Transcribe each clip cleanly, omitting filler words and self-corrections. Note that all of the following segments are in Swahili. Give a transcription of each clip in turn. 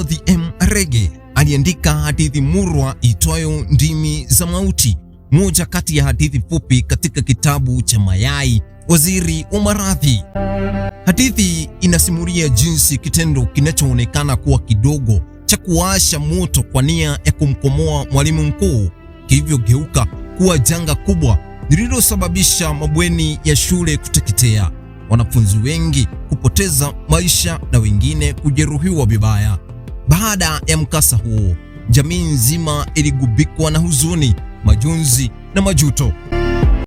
Timothy M. Arege aliandika hadithi murwa itwayo Ndimi za Mauti, moja kati ya hadithi fupi katika kitabu cha Mayai, Waziri wa Maradhi. Hadithi inasimulia jinsi kitendo kinachoonekana kuwa kidogo cha kuwasha moto kwa nia ya kumkomoa mwalimu mkuu kilivyogeuka kuwa janga kubwa lililosababisha mabweni ya shule kuteketea, wanafunzi wengi kupoteza maisha na wengine kujeruhiwa vibaya. Baada ya mkasa huo, jamii nzima iligubikwa na huzuni, majonzi na majuto.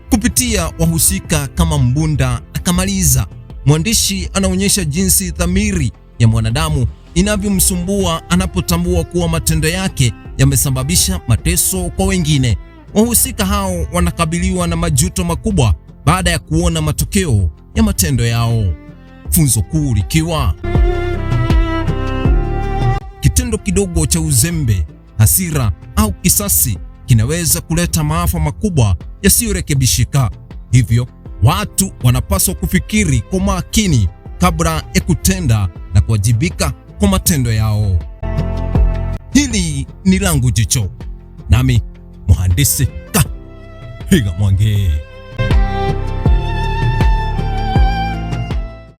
Kupitia wahusika kama Mbunda Akamaliza, mwandishi anaonyesha jinsi dhamiri ya mwanadamu inavyomsumbua anapotambua kuwa matendo yake yamesababisha mateso kwa wengine. Wahusika hao wanakabiliwa na majuto makubwa baada ya kuona matokeo ya matendo yao. Funzo kuu likiwa kitendo kidogo cha uzembe, hasira au kisasi kinaweza kuleta maafa makubwa yasiyorekebishika. Hivyo, watu wanapaswa kufikiri kwa makini kabla ya kutenda na kuwajibika kwa matendo yao. Hili ni Langu Jicho, nami Mhandisi Kahiga Mwangi.